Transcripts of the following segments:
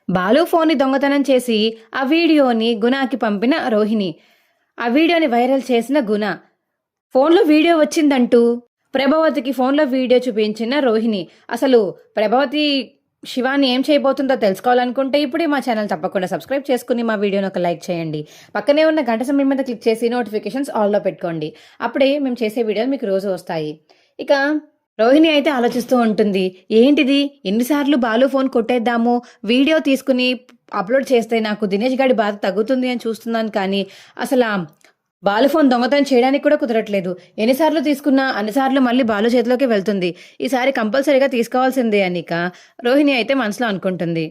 బాలు ఫోన్ని దొంగతనం చేసి ఆ వీడియోని గుణకి పంపిన రోహిణి. ఆ వీడియోని వైరల్ చేసిన గుణ. ఫోన్లో వీడియో వచ్చిందంటూ ప్రభావతికి ఫోన్లో వీడియో చూపించిన రోహిణి. అసలు ప్రభావతి శివాని ఏం చేయబోతుందో తెలుసుకోవాలనుకుంటే ఇప్పుడే మా ఛానల్ తప్పకుండా సబ్స్క్రైబ్ చేసుకుని మా వీడియోని ఒక లైక్ చేయండి. పక్కనే ఉన్న గంట సింబల్ మీద క్లిక్ చేసి నోటిఫికేషన్స్ ఆల్లో పెట్టుకోండి. అప్పుడే మేము చేసే వీడియోలు మీకు రోజు వస్తాయి. ఇక రోహిణి అయితే ఆలోచిస్తూ ఉంటుంది. ఏంటిది, ఎన్నిసార్లు బాలు ఫోన్ కొట్టేద్దాము, వీడియో తీసుకుని అప్లోడ్ చేస్తే నాకు దినేష్ గారి బాధ తగ్గుతుంది అని చూస్తున్నాను, కానీ అసలు బాలు ఫోన్ దొంగతనం చేయడానికి కూడా కుదరట్లేదు. ఎన్నిసార్లు తీసుకున్నా అన్నిసార్లు మళ్ళీ బాలు చేతిలోకి వెళ్తుంది. ఈసారి కంపల్సరీగా తీసుకోవాల్సిందే అని రోహిణి అయితే మనసులో అనుకుంటుంది.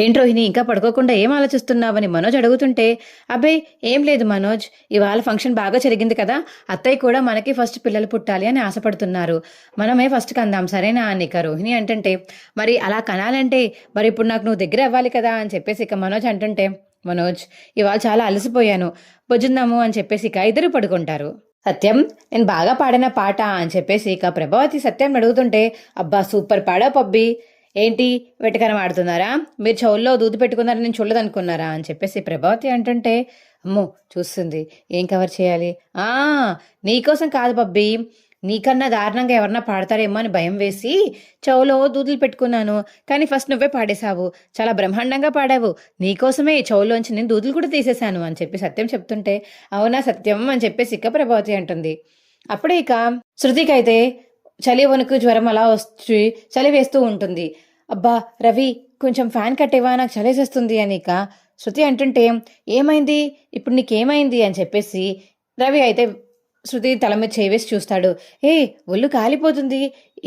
ఏంటి రోహిణి, ఇంకా పడుకోకుండా ఏం ఆలోచిస్తున్నావని మనోజ్ అడుగుతుంటే, అబ్బే ఏం లేదు మనోజ్, ఇవాళ ఫంక్షన్ బాగా జరిగింది కదా, అత్తయ్య కూడా మనకి ఫస్ట్ పిల్లలు పుట్టాలి అని ఆశపడుతున్నారు, మనమే ఫస్ట్ కందాం సరేనా అని రోహిణి అంటుంటే, మరి అలా కనాలంటే మరి ఇప్పుడు నాకు నువ్వు దగ్గర అవ్వాలి కదా అని చెప్పేసి మనోజ్ అంటుంటే, మనోజ్ ఇవాళ చాలా అలసిపోయాను, పొజుందాము అని చెప్పేసి ఇద్దరు పడుకుంటారు. సత్యం, నేను బాగా పాడిన పాట అని చెప్పేసి ప్రభావతి సత్యం అడుగుతుంటే, అబ్బా సూపర్ పాడావు పబ్బి, ఏంటి వెటకరం ఆడుతున్నారా, మీరు చెవుల్లో దూది పెట్టుకున్నారని నేను చూడదనుకున్నారా అని చెప్పేసి ప్రభావతి అంటుంటే, అమ్మో చూస్తుంది, ఏం కవర్ చేయాలి, నీకోసం కాదు పబ్బి, నీకన్నా దారుణంగా ఎవరన్నా పాడతారేమో అని భయం వేసి చెవులో దూదులు పెట్టుకున్నాను, కానీ ఫస్ట్ నువ్వే పాడేశావు, చాలా బ్రహ్మాండంగా పాడావు, నీకోసమే చెవులోంచి నేను దూదులు కూడా తీసేశాను అని చెప్పి సత్యం చెప్తుంటే, అవునా సత్యం అని చెప్పేసి ప్రభావతి అంటుంది. అప్పుడే శృతికి అయితే చలి వణుకు జ్వరం అలా వచ్చి చలి వేస్తూ ఉంటుంది. అబ్బా రవి, కొంచెం ఫ్యాన్ కట్టేవా, నాకు చలేసేస్తుంది అని శృతి అంటుంటే, ఏమైంది ఇప్పుడు నీకేమైంది అని చెప్పేసి రవి అయితే శృతి తల మీద చేవేసి చూస్తాడు. ఒళ్ళు కాలిపోతుంది,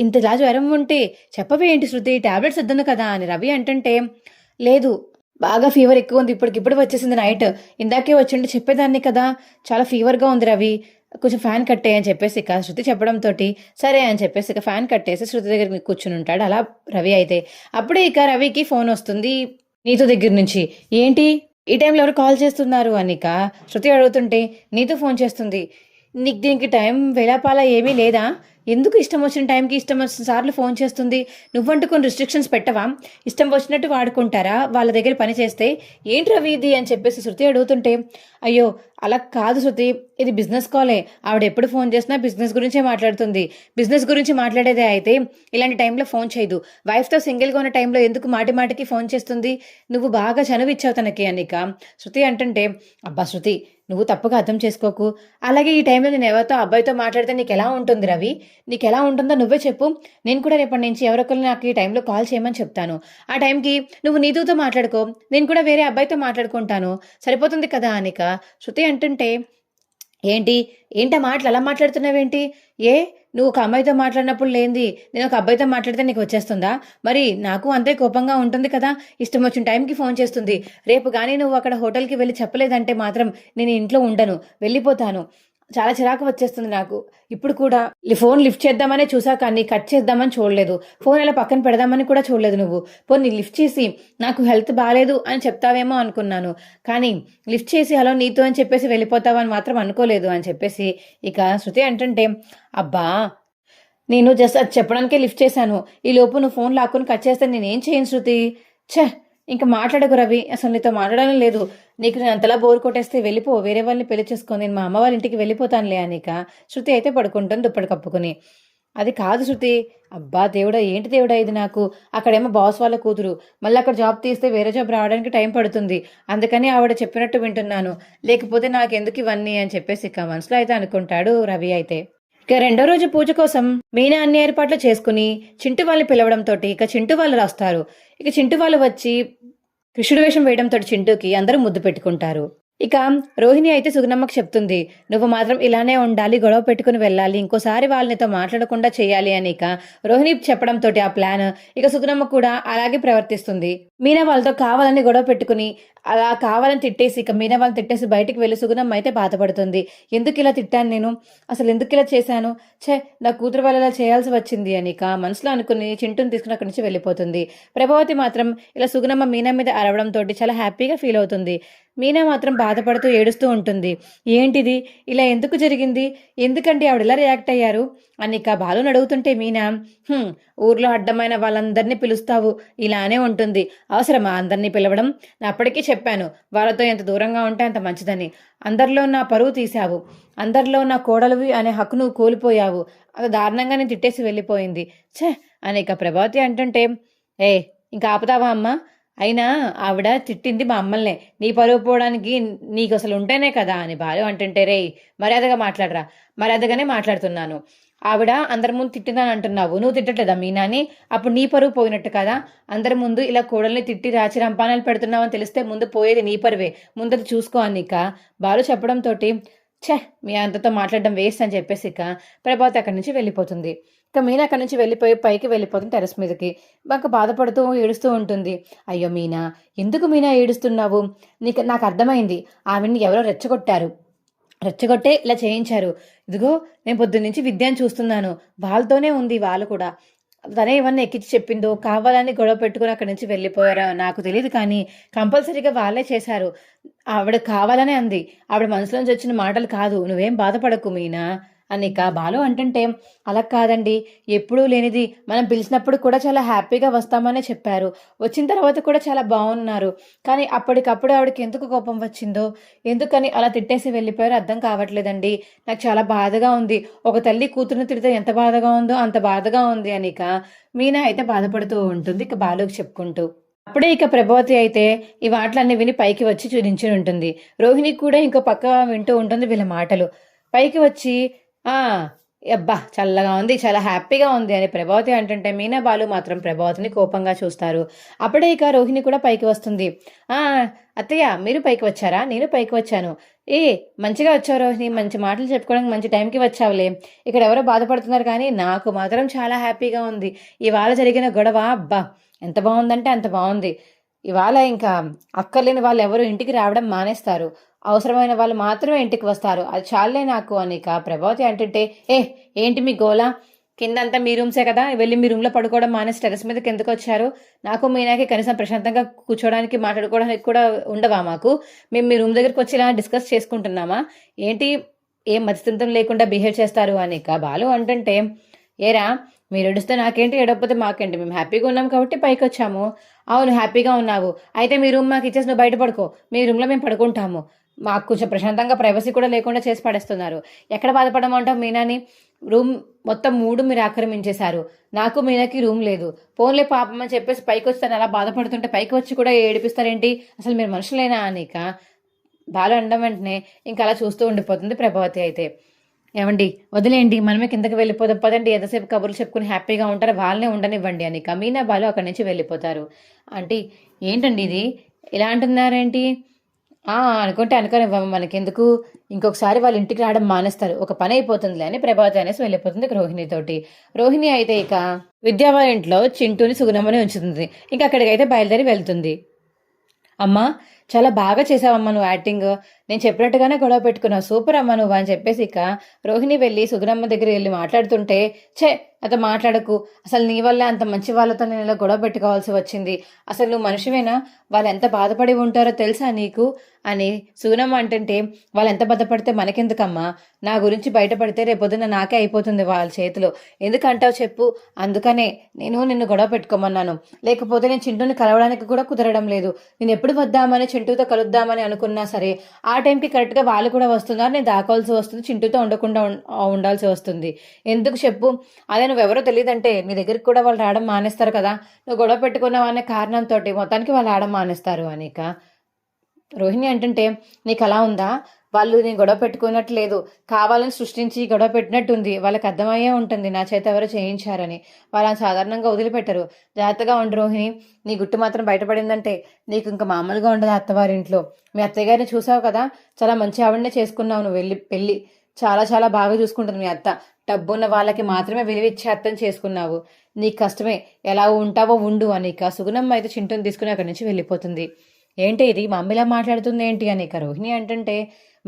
ఇంతలా జ్వరం ఉంటే చెప్పవే ఏంటి శృతి, టాబ్లెట్స్ వద్దును కదా అని రవి అంటుంటే, లేదు బాగా ఫీవర్ ఎక్కువ ఉంది, ఇప్పటికిప్పుడు వచ్చేసింది నైట్, ఇందాకే వచ్చింటే చెప్పేదాన్ని కదా, చాలా ఫీవర్గా ఉంది రవి, కొంచెం ఫ్యాన్ కట్టే అని చెప్పేసి శృతి చెప్పడంతో సరే అని చెప్పేసి ఫ్యాన్ కట్టేసి శృతి దగ్గర కూర్చుని ఉంటాడు అలా రవి అయితే. అప్పుడే రవికి ఫోన్ వస్తుంది నీతు దగ్గర నుంచి. ఏంటి ఈ టైంలో ఎవరు కాల్ చేస్తున్నారు అని శృతి అడుగుతుంటే, నీతు ఫోన్ చేస్తుంది. నీకు దీనికి టైం వేళాపాల ఏమీ లేదా, ఎందుకు ఇష్టం వచ్చిన టైంకి ఇష్టం వచ్చిన సార్లు ఫోన్ చేస్తుంది, నువ్వంటూ కొన్ని రిస్ట్రిక్షన్స్ పెట్టవా, ఇష్టం వచ్చినట్టు వాడుకుంటారా వాళ్ళ దగ్గర పని చేస్తే, ఏంటి రవి ఇది అని చెప్పేసి శృతి అడుగుతుంటే, అయ్యో అలా కాదు శృతి, ఇది బిజినెస్ కాలే, ఆవిడ ఎప్పుడు ఫోన్ చేసినా బిజినెస్ గురించే మాట్లాడుతుంది, బిజినెస్ గురించి మాట్లాడేదే అయితే ఇలాంటి టైంలో ఫోన్ చేయదు, వైఫ్తో సింగిల్గా ఉన్న టైంలో ఎందుకు మాటి మాటికి ఫోన్ చేస్తుంది, నువ్వు బాగా చనువిచ్చావు తనకి అని శృతి అంటుంటే, అబ్బా శృతి నువ్వు తప్పుగా అర్థం చేసుకోకు, అలాగే ఈ టైంలో నేను ఎవరితో అబ్బాయితో మాట్లాడితే నీకు ఎలా ఉంటుంది రవి, నీకు ఎలా ఉంటుందో నువ్వే చెప్పు, నేను కూడా రేపటి నుంచి ఎవరొకరు నాకు ఈ టైంలో కాల్ చేయమని చెప్తాను, ఆ టైంకి నువ్వు నీతుతో మాట్లాడుకో, నేను కూడా వేరే అబ్బాయితో మాట్లాడుకుంటాను, సరిపోతుంది కదా అని శృతి అంటుంటే, ఏంటా మాటలు అలా మాట్లాడుతున్నావేంటి, నువ్వు ఒక అమ్మాయితో మాట్లాడినప్పుడు లేనిది నేను ఒక అబ్బాయితో మాట్లాడితే నీకు వచ్చేస్తుందా, మరి నాకు అంతే కోపంగా ఉంటుంది కదా, ఇష్టం వచ్చిన టైంకి ఫోన్ చేస్తుంది, రేపు కానీ నువ్వు అక్కడ హోటల్కి వెళ్ళి చెప్పలేదంటే మాత్రం నేను ఇంట్లో ఉండను, వెళ్ళిపోతాను, చాలా చిరాకు వచ్చేస్తుంది నాకు, ఇప్పుడు కూడా ఫోన్ లిఫ్ట్ చేద్దామనే చూసా కానీ కట్ చేద్దామని చూడలేదు, ఫోన్ అలా పక్కన పెడదామని కూడా చూడలేదు, నువ్వు పోనీ లిఫ్ట్ చేసి నాకు హెల్త్ బాగాలేదు అని చెప్తావేమో అనుకున్నాను, కానీ లిఫ్ట్ చేసి హలో నీతో అని చెప్పేసి వెళ్ళిపోతావని మాత్రం అనుకోలేదు అని చెప్పేసి శృతి అంటుంటే, అబ్బా నేను జస్ట్ అది చెప్పడానికే లిఫ్ట్ చేశాను, ఈ లోపు నువ్వు ఫోన్ లాక్కుని కట్ చేస్తే నేనేం చేయను శృతి, ఇంకా మాట్లాడకు రవి, అసలు నీతో మాట్లాడడం లేదు, నీకు నేను అంతలా బోర్ కొట్టేస్తే వెళ్ళిపో, వేరే వాళ్ళని పెళ్లి చేసుకొని నేను మా అమ్మ వాళ్ళ ఇంటికి వెళ్ళిపోతానులే అని శృతి అయితే పడుకుంటాను దుప్పటి కప్పుకొని. అది కాదు శృతి, అబ్బా దేవుడా ఏంటి దేవుడా ఇది, నాకు అక్కడేమో బాస్ వాళ్ళ కూతురు, మళ్ళీ అక్కడ జాబ్ తీస్తే వేరే జాబ్ రావడానికి టైం పడుతుంది, అందుకని ఆవిడ చెప్పినట్టు వింటున్నాను, లేకపోతే నాకెందుకు ఇవన్నీ అని చెప్పేసి మనసులో అయితే అనుకుంటాడు రవి అయితే. రెండో రోజు పూజ కోసం మీనా అన్ని ఏర్పాట్లు చేసుకుని చింటు వాళ్ళని పిలవడంతో చింటు వాళ్ళు రాస్తారు. చింటు వాళ్ళు వచ్చి కృష్ణుడు వేషం వేయడంతో చింటూకి అందరూ ముద్దు పెట్టుకుంటారు. రోహిణి అయితే సుగుణమ్మకు చెప్తుంది, నువ్వు మాత్రం ఇలానే ఉండాలి, గొడవ పెట్టుకుని వెళ్ళాలి, ఇంకోసారి వాళ్ళనితో మాట్లాడకుండా చేయాలి అని రోహిణి చెప్పడంతో ఆ ప్లాన్ సుగుణమ్మ కూడా అలాగే ప్రవర్తిస్తుంది. మీనా వాళ్ళతో కావాలని గొడవ పెట్టుకుని అలా కావాలని తిట్టేసి మీనా వాళ్ళని తిట్టేసి బయటికి వెళ్ళి సుగుణమ్మ అయితే బాధపడుతుంది. ఎందుకు ఇలా తిట్టాను నేను, అసలు ఎందుకు ఇలా చేశాను, నా కూతురు వాళ్ళ చేయాల్సి వచ్చింది అని మనసులో అనుకుని చింటూని తీసుకుని అక్కడి నుంచి వెళ్ళిపోతుంది. ప్రభావతి మాత్రం ఇలా సుగుణమ్మ మీనా మీద అరవడంతో చాలా హ్యాపీగా ఫీల్ అవుతుంది. మీనా మాత్రం బాధపడుతూ ఏడుస్తూ ఉంటుంది. ఏంటిది ఇలా ఎందుకు జరిగింది, ఎందుకండి ఆవిడ ఇలా రియాక్ట్ అయ్యారు అని ఇక బాలుని అడుగుతుంటే మీనా, "హ్మ్, ఊర్లో అడ్డమైన వాళ్ళందరినీ పిలుస్తావు, ఇలానే ఉంటుంది. అవసరమా అందరినీ పిలవడం? నేను అప్పటికీ చెప్పాను, వాళ్ళతో ఎంత దూరంగా ఉంటే అంత మంచిదని. అందరిలో నా పరువు తీశావు, అందరిలో నా కోడలివి అనే హక్కు నువ్వు కోల్పోయావు. అది దారుణంగా నేను తిట్టేసి వెళ్ళిపోయింది. ఛే అని ఇక ప్రభావతి అంటుంటే, ఏ ఇంకా ఆపుతావా అమ్మా? అయినా ఆవిడ తిట్టింది మా అమ్మల్నే, నీ పరువు పోవడానికి నీకు అసలు ఉంటేనే కదా అని బాలు అంటుంటే, రే మర్యాదగా మాట్లాడరా. మర్యాదగానే మాట్లాడుతున్నాను. ఆవిడ అందరి ముందు తిట్టిందని అంటున్నావు, నువ్వు తిట్టట్లేదా మీనాని? అప్పుడు నీ పరువు పోయినట్టు కదా. అందరి ముందు ఇలా కోడల్ని తిట్టి రాచి రంపానాలు పెడుతున్నావని తెలిస్తే ముందు పోయేది నీ పరువే, ముందది చూసుకో అని ఇక బాలు చెప్పడంతో, ఛే మీ అంతతో మాట్లాడడం వేస్ట్ అని చెప్పేసి ఇక ప్రభావతి అక్కడి నుంచి వెళ్ళిపోతుంది. ఇక మీనా అక్కడి నుంచి వెళ్ళిపోయి పైకి వెళ్ళిపోతుంది టెర్రస్ మీదకి. బాగా బాధపడుతూ ఏడుస్తూ ఉంటుంది. అయ్యో మీనా, ఎందుకు మీనా ఏడుస్తున్నావు? నాకు అర్థమైంది, ఆవిడ్ని ఎవరో రెచ్చగొట్టే ఇలా చేయించారు. ఇదిగో నేను పొద్దున్నుంచి విద్యను చూస్తున్నాను, వాళ్ళతోనే ఉంది వాళ్ళు కూడా. తనే ఇవన్నీ ఎక్కించి చెప్పిందో, కావాలని గొడవ పెట్టుకుని అక్కడి నుంచి వెళ్ళిపోయారో నాకు తెలియదు, కానీ కంపల్సరీగా వాళ్ళే చేశారు. ఆవిడ కావాలనే అంది, ఆవిడ మనసులోంచి వచ్చిన మాటలు కాదు. నువ్వేం బాధపడకు మీనా అని ఇక బాలు అంటుంటే, అలా కాదండి, ఎప్పుడూ లేనిది మనం పిలిచినప్పుడు కూడా చాలా హ్యాపీగా వస్తామనే చెప్పారు. వచ్చిన తర్వాత కూడా చాలా బాగున్నారు. కానీ అప్పటికప్పుడు ఆవిడకి ఎందుకు కోపం వచ్చిందో, ఎందుకని అలా తిట్టేసి వెళ్ళిపోయారో అర్థం కావట్లేదండి. నాకు చాలా బాధగా ఉంది. ఒక తల్లి కూతురుని తిడితే ఎంత బాధగా ఉందో అంత బాధగా ఉంది అని ఇక మీనా అయితే బాధపడుతూ ఉంటుంది ఇక బాలుకి చెప్పుకుంటూ. అప్పుడే ఇక ప్రభావతి అయితే ఈ మాటలన్నీ విని పైకి వచ్చి నించుని ఉంటుంది. రోహిణి కూడా ఇంకో పక్క వింటూ ఉంటుంది వీళ్ళ మాటలు. పైకి వచ్చి, ఆ అబ్బా చల్లగా ఉంది, చాలా హ్యాపీగా ఉంది అని ప్రభావతి అంటుంటే మీనా బాలు మాత్రం ప్రభావతిని కోపంగా చూస్తారు. అప్పుడే ఇక రోహిణి కూడా పైకి వస్తుంది. ఆ అత్తయ్య మీరు పైకి వచ్చారా? నేను పైకి వచ్చాను. ఏ మంచిగా వచ్చావు రోహిణి, మంచి మాటలు చెప్పుకోవడానికి మంచి టైంకి వచ్చావులే. ఇక్కడ ఎవరో బాధపడుతున్నారు కానీ నాకు మాత్రం చాలా హ్యాపీగా ఉంది. ఇవాళ జరిగిన గొడవ అబ్బా ఎంత బాగుందంటే అంత బాగుంది. ఇవాళ ఇంకా అక్కర్లేని వాళ్ళు ఎవరు ఇంటికి రావడం మానేస్తారు, అవసరమైన వాళ్ళు మాత్రమే ఇంటికి వస్తారు. అది చాలే నాకు అని ఇక ప్రభావతి అంటుంటే, ఏంటి మీ గోలా? కిందంతా మీ రూమ్సే కదా, వెళ్ళి మీ రూమ్లో పడుకోవడం మానేసి టెరస్ మీదకి ఎందుకు వచ్చారు? నాకు మీనాకి కనీసం ప్రశాంతంగా కూర్చోడానికి మాట్లాడుకోవడానికి కూడా ఉండవా మాకు? మేము మీ రూమ్ దగ్గరికి వచ్చి ఇలా డిస్కస్ చేసుకుంటున్నామా ఏంటి? ఏం మతిస్థితం లేకుండా బిహేవ్ చేస్తారు అని ఇక బాలు అంటుంటే, ఏరా మీరు ఏడుస్తే నాకేంటి, ఏడకపోతే మాకేంటి, మేము హ్యాపీగా ఉన్నాం కాబట్టి పైకి వచ్చాము. అవును హ్యాపీగా ఉన్నావు, అయితే మీ రూమ్ మాకు ఇచ్చేసి నువ్వు బయట పడుకో, మీ రూమ్లో మేము పడుకుంటాము. మాకు కొంచెం ప్రశాంతంగా ప్రైవసీ కూడా లేకుండా చేసి పడేస్తున్నారు. ఎక్కడ బాధపడమంటావు మీనాని? రూమ్ మొత్తం 3 మీరు ఆక్రమించేశారు, నాకు మీనాకి రూమ్ లేదు. ఫోన్లే పాపం అని చెప్పేసి పైకి వస్తాను, అలా బాధపడుతుంటే పైకి వచ్చి కూడా ఏడిపిస్తారేంటి? అసలు మీరు మనుషులేనా అని ఇక బాలు అనడం వెంటనే ఇంకా అలా చూస్తూ ఉండిపోతుంది ప్రభావతి అయితే. ఏమండి వదిలేయండి, మనమే కిందకి వెళ్ళిపోదాం పదండి, ఎంతసేపు కబుర్లు చెప్పుకుని హ్యాపీగా ఉంటారో వాళ్ళనే ఉండనివ్వండి అని మీనా బాలు అక్కడి నుంచి వెళ్ళిపోతారు. ఆంటీ ఏంటండి ఇది ఇలా అంటున్నారేంటి? అనుకుంటే అనుకోనివ్వము, మనకెందుకు, ఇంకొకసారి వాళ్ళ ఇంటికి రావడం మానేస్తారు, ఒక పని అయిపోతుందిలే అని ప్రభావతి అనేసి వెళ్ళిపోతుంది రోహిణితోటి. రోహిణి అయితే ఇక విద్యా వాళ్ళ ఇంట్లో చింటూని సుగుణమ్మని ఉంచుతుంది. ఇంకా అక్కడికైతే బయలుదేరి వెళ్తుంది. అమ్మా చాలా బాగా చేసావమ్మా నువ్వు యాక్టింగ్, నేను చెప్పినట్టుగానే గొడవ పెట్టుకున్నావు, సూపర్ అమ్మా నువ్వు అని చెప్పేసి ఇక రోహిణి వెళ్ళి సుగుణమ్మ దగ్గర వెళ్ళి మాట్లాడుతుంటే, అత మాట్లాడకు, అసలు నీ వల్ల అంత మంచి వాళ్ళతో నేను ఇలా గొడవ పెట్టుకోవాల్సి వచ్చింది, అసలు నువ్వు మనిషివేనా, వాళ్ళు ఎంత బాధపడి ఉంటారో తెలుసా నీకు అని సుగుణమ్మ అంటుంటే, వాళ్ళు ఎంత బాధపడితే మనకెందుకమ్మా, నా గురించి బయటపడితే రేపొద్దున నాకే అయిపోతుంది వాళ్ళ చేతిలో, ఎందుకంటావు చెప్పు, అందుకనే నేను నిన్ను గొడవ పెట్టుకోమన్నాను, లేకపోతే నేను చింటూని కలవడానికి కూడా కుదరడం లేదు, నేను ఎప్పుడు వద్దామని చింటూతో కలుద్దామని అనుకున్నా సరే ఆ టైంకి కరెక్ట్గా వాళ్ళు కూడా వస్తున్నారు, నేను దాకాల్సి వస్తుంది, చింటూతో ఉండకుండా ఉండాల్సి వస్తుంది, ఎందుకు చెప్పు, అదే నువ్వెవరో తెలియదంటే నీ దగ్గరికి కూడా వాళ్ళు రావడం మానేస్తారు కదా, నువ్వు గొడవ పెట్టుకున్నావు అనే కారణంతో మొత్తానికి వాళ్ళు రావడం మానేస్తారు అనిక రోహిణి అంటుంటే, నీకు అలా ఉందా, వాళ్ళు నేను గొడవ పెట్టుకున్నట్లేదు, కావాలని సృష్టించి గొడవ పెట్టినట్టుంది, వాళ్ళకి అర్థమయ్యే ఉంటుంది నా చేత ఎవరో చేయించారని, వాళ్ళని సాధారణంగా వదిలిపెట్టరు, జాగ్రత్తగా ఉండు రోహిణి, నీ గుట్టు మాత్రం బయటపడిందంటే నీకు ఇంకా మామూలుగా ఉండదు అత్తవారింట్లో, మీ అత్తయ్య గారిని చూసావు కదా, చాలా మంచి ఆవిడనే చేసుకున్నావు నువ్వు, పెళ్ళి చాలా చాలా బాగా చూసుకుంటుంది మీ అత్త, డబ్బున్న వాళ్ళకి మాత్రమే విలువిచ్చే అర్థం చేసుకున్నావు, నీకు కష్టమే, ఎలా ఉంటావో ఉండు అని ఇక సుగుణమ్మ అయితే చింటూని తీసుకుని అక్కడి నుంచి వెళ్ళిపోతుంది. ఏంటి ఇది మమ్మీలా మాట్లాడుతుంది ఏంటి అని ఇక రోహిణి అంటుంటే,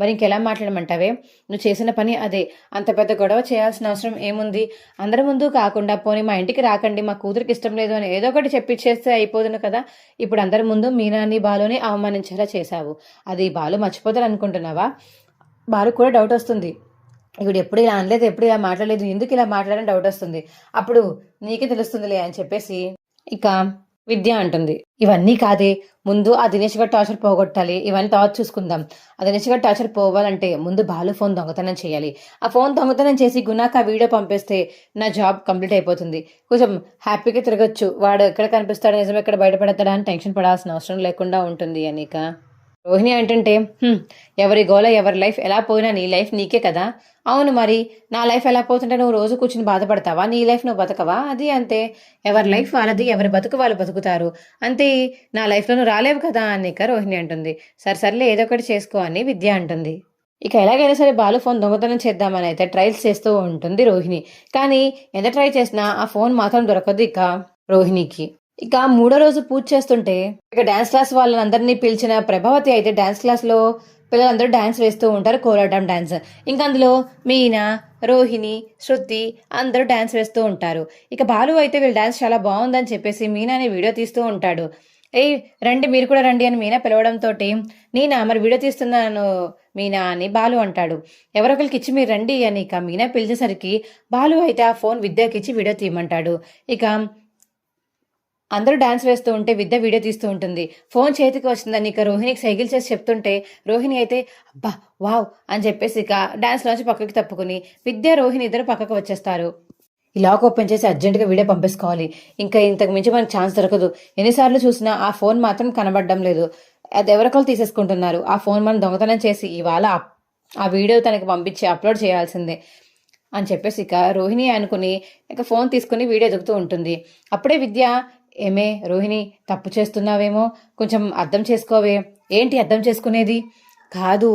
మరి ఇంకెలా మాట్లాడమంటావే? నువ్వు చేసిన పని అదే. అంత పెద్ద గొడవ చేయాల్సిన అవసరం ఏముంది? అందరి ముందు కాకుండా పోనీ మా ఇంటికి రాకండి, మా కూతురికి ఇష్టం లేదు అని ఏదో ఒకటి చెప్పిచ్చేస్తే అయిపోదును కదా. ఇప్పుడు అందరి ముందు మీనాని బాలుని అవమానించేలా చేశావు. అది బాలు మర్చిపోతారు అనుకుంటున్నావా? బాలు కూడా డౌట్ వస్తుంది. ఇప్పుడు ఎప్పుడు ఇలా అనలేదు, ఎప్పుడు ఇలా మాట్లాడలేదు, ఎందుకు ఇలా మాట్లాడని డౌట్ వస్తుంది. అప్పుడు నీకే తెలుస్తుందిలే అని చెప్పేసి ఇక విద్య అంటుంది, ఇవన్నీ కాదే, ముందు ఆ దినేష్ గారి టార్చర్ పోగొట్టాలి, ఇవన్నీ తర్వాత చూసుకుందాం. ఆ దినేష్ గారి టార్చర్ పోవాలంటే ముందు బాలు ఫోన్ దొంగతనం చేయాలి. ఆ ఫోన్ దొంగతనం చేసి గుణాక వీడియో పంపిస్తే నా జాబ్ కంప్లీట్ అయిపోతుంది. కొంచెం హ్యాపీగా తిరగచ్చు. వాడు ఎక్కడ కనిపిస్తాడో, నిజం ఎక్కడ బయటపడతాడా అని టెన్షన్ పడాల్సిన అవసరం లేకుండా ఉంటుంది అని ఇక రోహిణి అంటుంటే, ఎవరి గోల ఎవరి లైఫ్ ఎలా పోయినా నీ లైఫ్ నీకే కదా. అవును మరి, నా లైఫ్ ఎలా పోతుంటే నువ్వు రోజు కూర్చుని బాధపడతావా? నీ లైఫ్ నువ్వు బతకవా? అది అంతే, ఎవరి లైఫ్ వాళ్ళది, ఎవరి బతుకు వాళ్ళు బతుకుతారు అంతే. నా లైఫ్లో నువ్వు రాలేవు కదా అని ఇక రోహిణి అంటుంది. సర్లే ఏదో ఒకటి చేసుకో అని విద్య అంటుంది. ఇక ఎలాగైనా సరే బాలు ఫోన్ దొంగతనం చేద్దామని అయితే ట్రయల్స్ చేస్తూ ఉంటుంది రోహిణి. కానీ ఎంత ట్రై చేసినా ఆ ఫోన్ మాత్రం దొరకదు ఇక రోహిణికి. ఇక 3వ రోజు పూజ చేస్తుంటే ఇక డాన్స్ క్లాస్ వాళ్ళందరినీ పిలిచిన ప్రభావతి అయితే డాన్స్ క్లాస్లో పిల్లలందరూ డాన్స్ వేస్తూ ఉంటారు, కోలాటం డాన్స్. ఇంకా అందులో మీనా, రోహిణి, శృతి అందరూ డాన్స్ వేస్తూ ఉంటారు. ఇక బాలు అయితే వీళ్ళ డాన్స్ చాలా బాగుందని చెప్పేసి మీనాని వీడియో తీస్తూ ఉంటాడు. ఏయ్ రండి, మీరు కూడా రండి అని మీనా పిలవడంతో, నేనా మరి వీడియో తీస్తున్నాను మీనా అని బాలు అంటాడు. ఎవరొకరికి ఇచ్చి మీరు రండి అని ఇక మీనా పిలిచేసరికి బాలు అయితే ఆ ఫోన్ విద్యకి ఇచ్చి వీడియో తీయమంటాడు. ఇక అందరూ డాన్స్ వేస్తూ ఉంటే విద్య వీడియో తీస్తూ ఉంటుంది. ఫోన్ చేతికి వచ్చిందని ఇక రోహిణికి సైకిల్ చేసి చెప్తుంటే రోహిణి అయితే అబ్బా వావ్ అని చెప్పేసి ఇక డాన్స్లోంచి పక్కకి తప్పుకుని విద్య, రోహిణి ఇద్దరు పక్కకు వచ్చేస్తారు. ఈ లాక్ ఓపెన్ చేసి అర్జెంటుగా వీడియో పంపేసుకోవాలి. ఇంకా ఇంతకు మించి మనకు ఛాన్స్ దొరకదు. ఎన్నిసార్లు చూసినా ఆ ఫోన్ మాత్రం కనబడడం లేదు. అది ఎవరికో తీసేసుకుంటున్నారు. ఆ ఫోన్ మనం దొంగతనం చేసి ఇవాళ ఆ వీడియో తనకి పంపించి అప్లోడ్ చేయాల్సిందే అని చెప్పేసి ఇక రోహిణి అనుకుని ఇక ఫోన్ తీసుకుని వీడియో ఎదుగుతూ ఉంటుంది. అప్పుడే విద్య, ఏమే రోహిణి, తప్పు చేస్తున్నావేమో, కొంచెం అర్థం చేసుకోవే. ఏంటి అర్థం చేసుకునేది? కాదు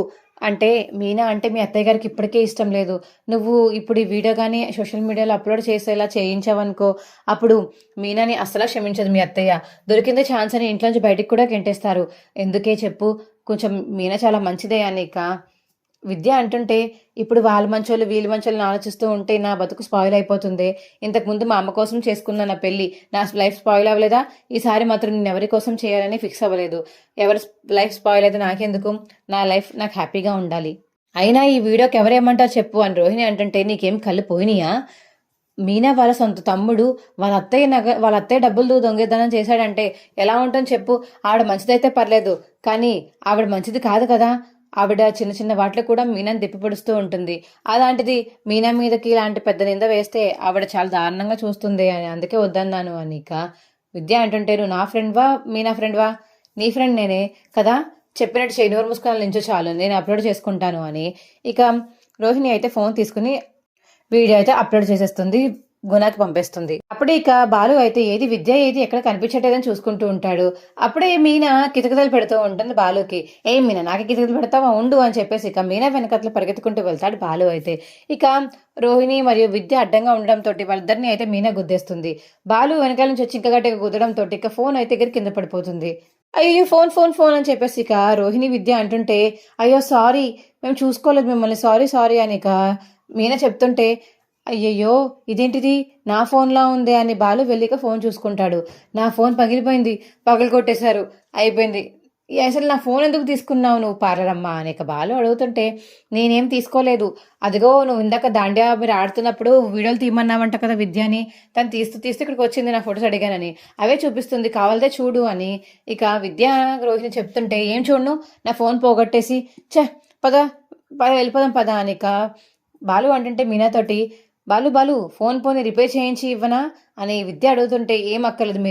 అంటే మీనా అంటే మీ అత్తయ్య గారికి ఇప్పటికే ఇష్టం లేదు. నువ్వు ఇప్పుడు ఈ వీడియో కానీ సోషల్ మీడియాలో అప్లోడ్ చేసేలా చేయించావనుకో, అప్పుడు మీనాని అస్సలు క్షమించదు మీ అత్తయ్య. దొరికిందే ఛాన్స్ అని ఇంట్లోంచి బయటికి కూడా గెంటేస్తారు. ఎందుకే చెప్పు, కొంచెం మీనా చాలా మంచిదే అనిక విద్య అంటుంటే, ఇప్పుడు వాళ్ళ మంచోళ్ళు వీళ్ళ మంచోళ్ళని ఆలోచిస్తూ ఉంటే నా బతుకు స్పాయిల్ అయిపోతుంది. ఇంతకుముందు మా అమ్మ కోసం చేసుకున్న నా పెళ్ళి, నా లైఫ్ స్పాయిల్ అవ్వలేదా? ఈసారి మాత్రం నేను ఎవరి కోసం చేయాలని ఫిక్స్ అవ్వలేదు. ఎవరి లైఫ్ స్పాయిల్ అయితే నాకెందుకు? నా లైఫ్ నాకు హ్యాపీగా ఉండాలి. అయినా ఈ వీడియోకి ఎవరేమంటారు చెప్పు అని రోహిణి అంటుంటే, నీకేం కళ్ళు పోయినాయా? మీనా వాళ్ళ సొంత తమ్ముడు వాళ్ళ అత్తయ్య డబ్బులు దొంగతనం చేశాడంటే ఎలా ఉంటుంది చెప్పు? ఆవిడ మంచిదైతే పర్లేదు, కానీ ఆవిడ మంచిది కాదు కదా. ఆవిడ చిన్న చిన్న వాటిలో కూడా మీనాని తిప్పిపడుస్తూ ఉంటుంది. అలాంటిది మీనా మీదకి ఇలాంటి పెద్ద నింద వేస్తే ఆవిడ చాలా దారుణంగా చూస్తుంది అని అందుకే వద్దన్నాను అని ఇక విద్య అంటుంటే, నువ్వు నా ఫ్రెండ్వా మీనా ఫ్రెండ్వా? నీ ఫ్రెండ్ నేనే కదా, చెప్పినట్టు చేయి, నోరు మూసుకొని నించో చాలు, నేను అప్లోడ్ చేసుకుంటాను అని ఇక రోహిణి అయితే ఫోన్ తీసుకుని వీడియో అయితే అప్లోడ్ చేసేస్తుంది, గుణాకి పంపిస్తుంది. అప్పుడే ఇక బాలు అయితే ఏది విద్య ఏది ఎక్కడ కనిపించట్లేదని చూసుకుంటూ ఉంటాడు. అప్పుడే మీనా కితకితలు పెడుతూ ఉంటుంది బాలుకి. ఏం మీనా నాకే కితకితలు పెడతావా, ఉండు అని చెప్పేసి ఇక మీనా వెనకట్లు పరిగెత్తుకుంటూ వెళ్తాడు బాలు అయితే. ఇక రోహిణి మరియు విద్య అడ్డంగా ఉండడంతో వాళ్ళిద్దరిని అయితే మీనా గుద్దేస్తుంది. బాలు వెనకాల నుంచి వచ్చి ఇంకా గట్టిగా గుద్దడంతో ఇక ఫోన్ అయితే ఎగిరి కింద పడిపోతుంది. అయ్యో ఫోన్ ఫోన్ ఫోన్ అని చెప్పేసి ఇక రోహిణి విద్య అంటుంటే, అయ్యో సారీ, మేము చూసుకోలేదు మిమ్మల్ని, సారీ సారీ అని ఇక మీనా చెప్తుంటే, అయ్యయ్యో ఇదేంటిది నా ఫోన్లా ఉంది అని బాలు వెళ్ళిక ఫోన్ చూసుకుంటాడు. నా ఫోన్ పగిలిపోయింది, పగలు కొట్టేశారు, అయిపోయింది. అసలు నా ఫోన్ ఎందుకు తీసుకున్నావు నువ్వు పార్లరమ్మా అని ఇక బాలు అడుగుతుంటే, నేనేం తీసుకోలేదు, అదిగో నువ్వు ఇందాక దాండియా మీరు ఆడుతున్నప్పుడు వీడియోలు తీయమన్నావంట కదా విద్యాని, తను తీస్తూ ఇక్కడికి వచ్చింది, నా ఫొటోస్ అడిగానని, అవే చూపిస్తుంది, కావాలితే చూడు అని ఇక విద్య రోహిణి చెప్తుంటే, ఏం చూడను నా ఫోన్ పోగొట్టేసి, పద వెళ్ళిపోదాం పద అని ఇక బాలు అంటుంటే మీనాతోటి, బాలు ఫోన్ రిపేర్ చేయించి ఇవ్వనా అని విద్య అడుగుతుంటే, ఏం అక్కర్లేదు,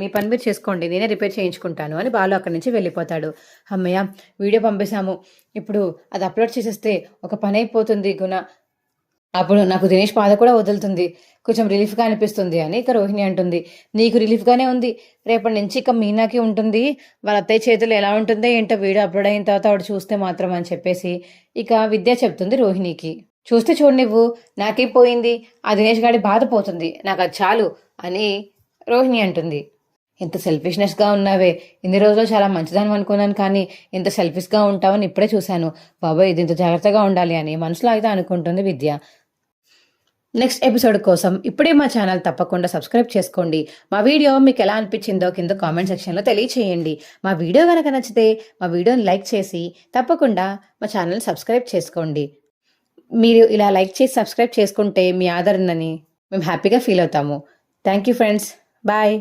మీ పని మీరు చేసుకోండి, నేనే రిపేర్ చేయించుకుంటాను అని బాలు అక్కడి నుంచి వెళ్ళిపోతాడు. అమ్మయ్య వీడియో పంపేశాము, ఇప్పుడు అది అప్లోడ్ చేసేస్తే ఒక పని అయిపోతుంది గుణ, అప్పుడు నాకు దినేష్ బాధ కూడా వదులుతుంది, కొంచెం రిలీఫ్గా అనిపిస్తుంది అని ఇక రోహిణి అంటుంది. నీకు రిలీఫ్గానే ఉంది, రేపటి నుంచి ఇక మీనాకి ఉంటుంది, వాళ్ళ అత్తయ్య చేతులు ఎలా ఉంటుందో ఏంటో వీడియో అప్లోడ్ అయిన తర్వాత ఆవిడ చూస్తే మాత్రం అని చెప్పేసి ఇక విద్య చెప్తుంది రోహిణికి. చూస్తే చూడు నువ్వు, నాకేం పోయింది, ఆ దినేష్ గాడి బాధ పోతుంది, నాకు అది చాలు అని రోహిణి అంటుంది. ఇంత సెల్ఫిష్నెస్గా ఉన్నావే, ఇన్ని రోజులు చాలా మంచిదాని అనుకున్నాను, కానీ ఇంత సెల్ఫిష్గా ఉంటావని ఇప్పుడే చూశాను. బాబోయ్, ఇది ఇంత జాగ్రత్తగా ఉండాలి అని మనసులో అయితే అనుకుంటుంది విద్య. నెక్స్ట్ ఎపిసోడ్ కోసం ఇప్పుడే మా ఛానల్ తప్పకుండా సబ్స్క్రైబ్ చేసుకోండి. మా వీడియో మీకు ఎలా అనిపించిందో కింద కామెంట్ సెక్షన్లో తెలియచేయండి. మా వీడియో కనుక నచ్చితే మా వీడియోని లైక్ చేసి తప్పకుండా మా ఛానల్ సబ్స్క్రైబ్ చేసుకోండి. మీరు ఇలా లైక్ చేసి సబ్స్క్రైబ్ చేసుకుంటే మీ ఆదరణని మేము హ్యాపీగా ఫీల్ అవుతాము. Thank you friends. బాయ్.